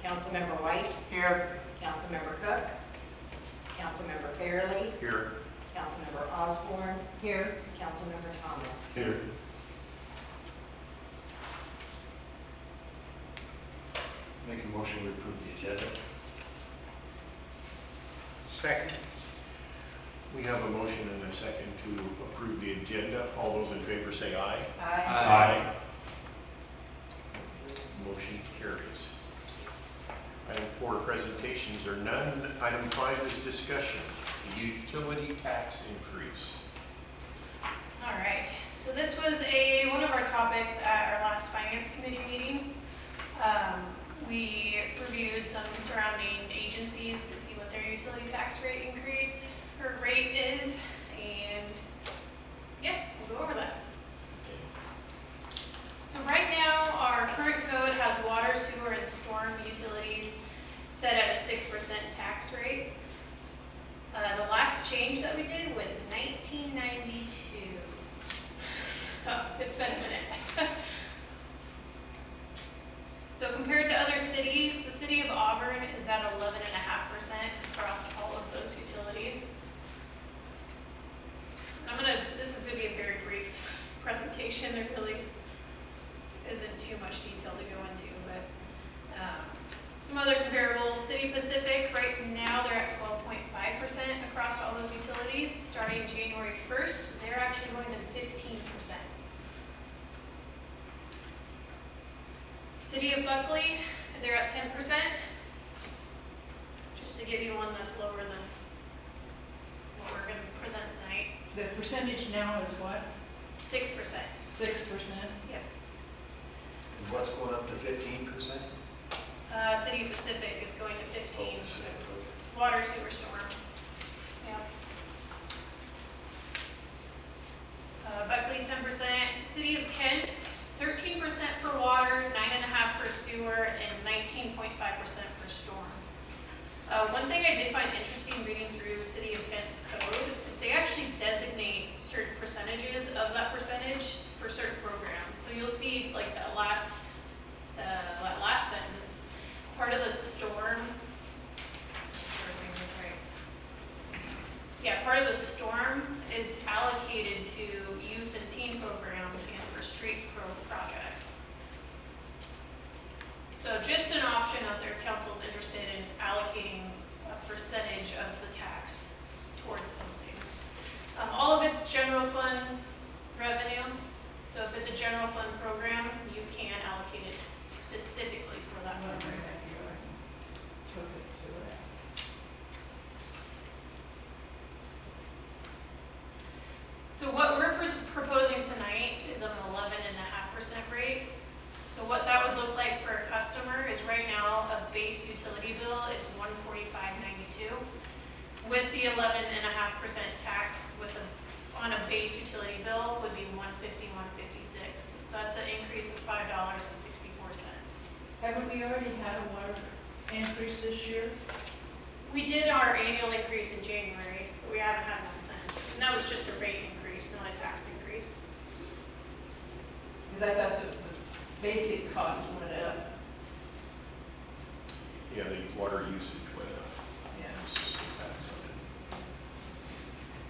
Councilmember White. Here. Councilmember Cook. Councilmember Fairley. Here. Councilmember Osborne. Here. Councilmember Thomas. Here. Make a motion to approve the agenda. Second. We have a motion and a second to approve the agenda. All those in favor say aye. Aye. Motion carries. Item 4, presentations are none. Item 5 is discussion, the utility tax increase. All right, so this was one of our topics at our last finance committee meeting. We reviewed some surrounding agencies to see what their utility tax rate increase or rate is, and yeah, we'll go over that. So right now, our current code has water, sewer, and storm utilities set at a 6% tax rate. The last change that we did was 1992. So it's been a minute. So compared to other cities, the city of Auburn is at 11.5% across all of those utilities. This is gonna be a very brief presentation. There really isn't too much detail to go into, but some other comparables. City Pacific, right now they're at 12.5% across all those utilities. Starting January 1st, they're actually going to 15%. City of Buckley, they're at 10%. Just to give you one that's lower than what we're going to present tonight. The percentage now is what? 6%. 6%? Yep. And what's going up to 15%? City of Pacific is going to 15. Water, sewer, storm. Yep. Buckley 10%. City of Kent 13% for water, 9.5% for sewer, and 19.5% for storm. One thing I did find interesting reading through City of Kent's code is they actually designate certain percentages of that percentage for certain programs. So you'll see like that last sentence, part of the storm. Yeah, part of the storm is allocated to youth and teen programs and for street projects. So just an option out there if council's interested in allocating a percentage of the tax towards something. All of it's general fund revenue. So if it's a general fund program, you can allocate it specifically for that program. So what we're proposing tonight is an 11.5% rate. So what that would look like for a customer is right now a base utility bill, it's $145.92. With the 11.5% tax on a base utility bill would be $150.156. So that's an increase of $5.64. Haven't we already had a water increase this year? We did our annual increase in January, but we haven't had one since. And that was just a rate increase, not a tax increase. Because I thought the basic cost went up. Yeah, the water usage went up. Yeah. System tax on it.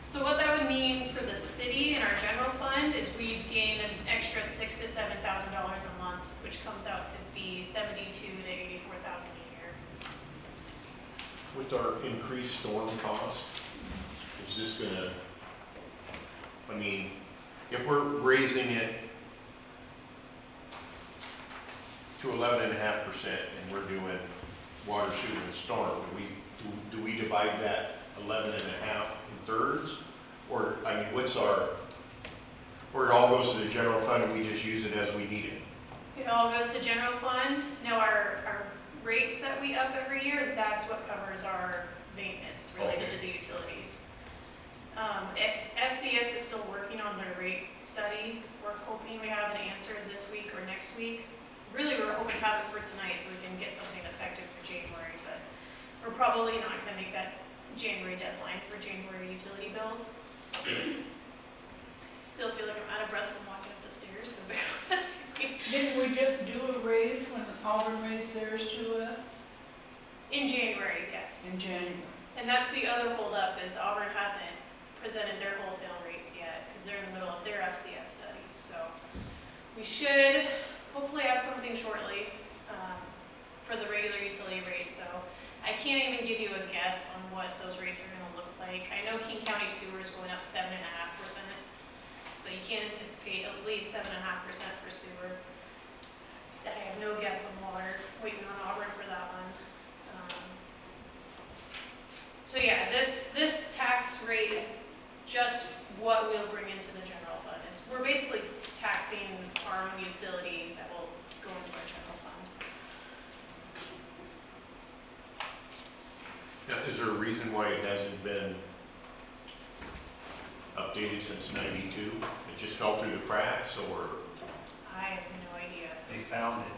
So what that would mean for the city and our general fund is we'd gain an extra $6,000 to $7,000 a month, which comes out to be $72,000 to $84,000 a year. With our increased storm cost, is this gonna, I mean, if we're raising it to 11.5% and we're doing water, sewer, and storm, do we divide that 11.5 in thirds? Or, I mean, or it all goes to the general fund and we just use it as we need it? It all goes to general fund. Now our rates that we up every year, that's what covers our maintenance related to the utilities. FCS is still working on their rate study. We're hoping we have an answer this week or next week. Really, we're hoping to have it for tonight so we can get something effective for January, but we're probably not going to make that January deadline for January utility bills. Still feel like I'm out of breath from walking up the stairs, so bear with me. Didn't we just do a raise when Auburn raised theirs to us? In January, yes. in January. And that's the other holdup is Auburn hasn't presented their wholesale rates yet because they're in the middle of their FCS study. So we should hopefully have something shortly for the regular utility rates. So I can't even give you a guess on what those rates are going to look like. I know King County Sewer is going up 7.5%. So you can't anticipate at least 7.5% for sewer. I have no guess on water, waiting on Auburn for that one. So yeah, this tax rate is just what we'll bring into the general fund. We're basically taxing our own utility that will go into our general fund. Now, is there a reason why it hasn't been updated since '92? It just fell through the cracks, or? I have no idea. They found it.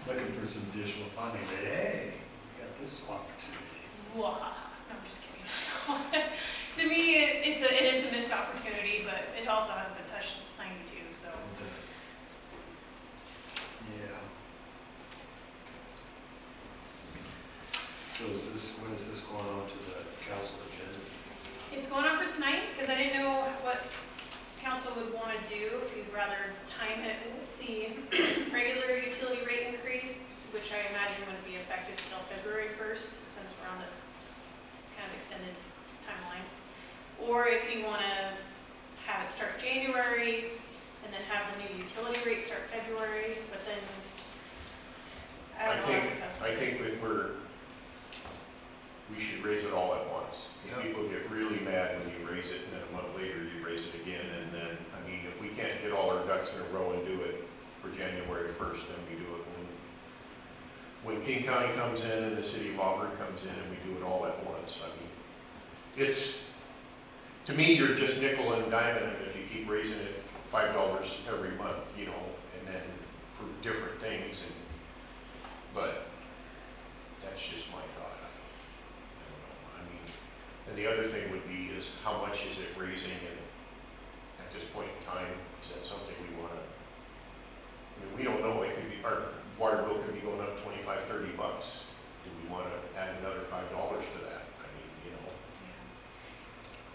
Looking for some additional funding, but hey, we got this opportunity. Wah. No, I'm just kidding. To me, it is a missed opportunity, but it also hasn't been touched since '92, so. Yeah. So when is this going on to the council agenda? It's going on for tonight, because I didn't know what council would want to do, if you'd rather time it with the regular utility rate increase, which I imagine would be effective until February 1st, since we're on this kind of extended timeline. Or if you want to have it start January, and then have the new utility rate start February, but then, I don't know, that's a custom. I think we should raise it all at once. Yep. People get really mad when you raise it, and then a month later you raise it again, and then, I mean, if we can't get all our ducks in a row and do it for January 1st, then we do it when King County comes in and the city of Auburn comes in, and we do it all at once. I mean, to me, you're just nickel and diming it if you keep raising it $5 every month, you know, and then for different things, but that's just my thought. I don't know. I mean, and the other thing would be is how much is it raising, and at this point in time, is that something we want to, I mean, we don't know, it could be, our water bill could be going up $25, $30. Do we want to add another $5 to that? I mean, you know.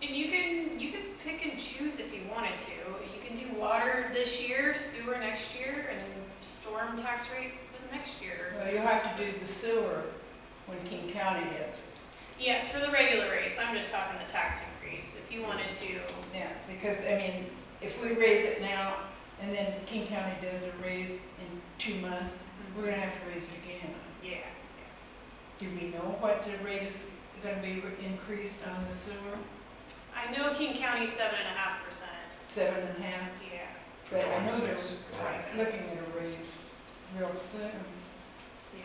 And you can pick and choose if you wanted to. You can do water this year, sewer next year, and storm tax rate for the next year. Well, you'll have to do the sewer when King County does it. Yes, for the regular rates. I'm just talking the tax increase. If you wanted to, Yeah, because, I mean, if we raise it now, and then King County does a raise in 2 months, we're gonna have to raise it again. yeah. Do we know what the rate is gonna be increased on the sewer? I know King County 7.5%. 7.5, Yeah. but I know they're 26. looking at a raise real soon. Yeah.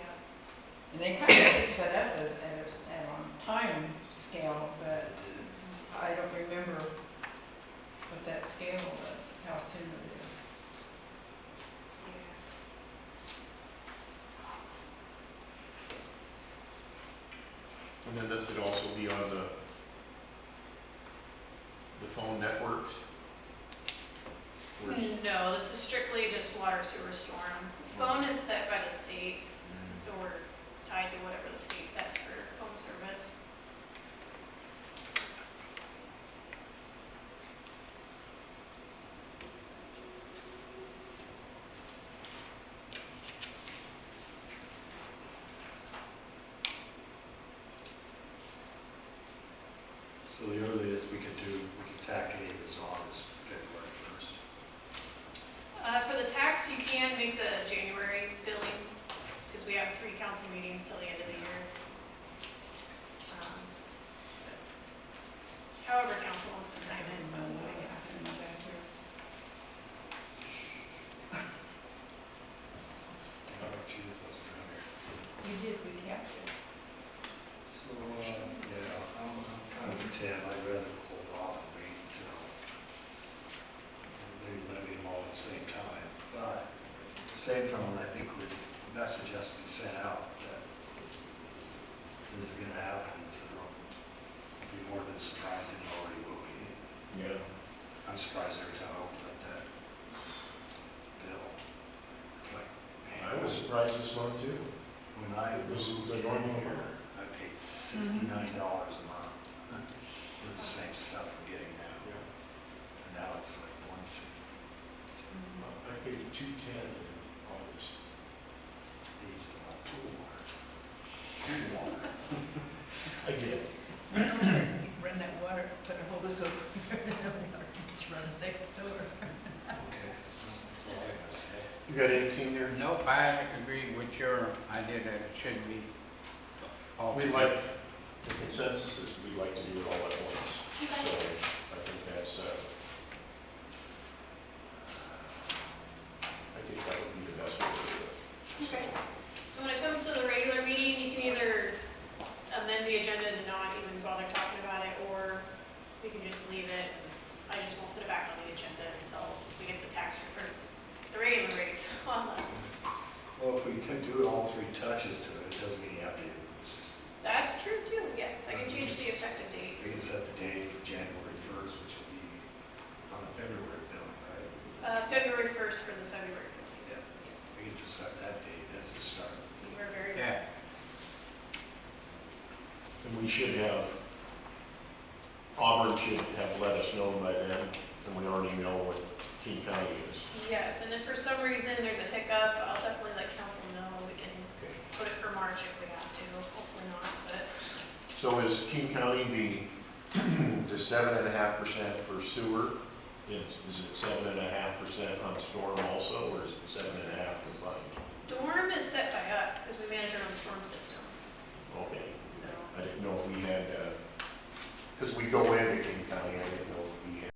And they kind of set up as at on time scale, but I don't remember what that scale was, how soon it is. And then this would also be on the phone networks? Or is- No, this is strictly just water, sewer, storm. Phone is set by the state, so we're tied to whatever the state sets for phone service. So the earliest we could tack it in is August, February 1st. For the tax, you can make the January billing, because we have 3 council meetings till the end of the year. However council wants to time it. I have a few of those around here. We did, we kept it. So, yeah, I'm kind of pretend, I'd rather hold off and wait until they levy them all at the same time. But at the same time, I think the message has to be sent out that this is gonna happen, so it'll be more than surprising, it already will be. Yeah. I'm surprised every time I open up that bill. It's like, man. I was was surprised this month too. When I It was moved the in normal here, amount. I paid $69 a month for the same stuff we're getting now. And now it's like 160. I paid $210 in August. They used a lot of pool water. I did. You can run that water, put a hose over, just run it next door. Okay, that's all I gotta say. You got anything there? Nope, I agree with your idea that it should be. all We'd together. like, the consensus is we'd like to do it all at once. So Okay. I think that's, I think that would be the best way to do it. Okay. So when it comes to the regular meeting, you can either amend the agenda to not even bother talking about it, or we can just leave it. I just won't put it back on the agenda until we get the tax, or the regular rates on the. Well, if we can do all three touches to it, it doesn't mean you have to, That's true too, yes. I can change the effective date. we can set the date for January 1st, which will be on the February bill, right? February 1st for the February 15th. Yeah. We can just set that date as the start. You are very Yeah. And we should have, Auburn should have let us know by then, and we already know what King County is. Yes, and if for some reason there's a hiccup, I'll definitely let council know. We can Okay. put it for March if we have to, hopefully not, but. So is King County the 7.5% for sewer? Is it 7.5% on storm also, or is it 7.5 combined? Storm is set by us, because we manage our own storm system, Okay, so. I didn't know if we had, because we go into King County, I didn't know if we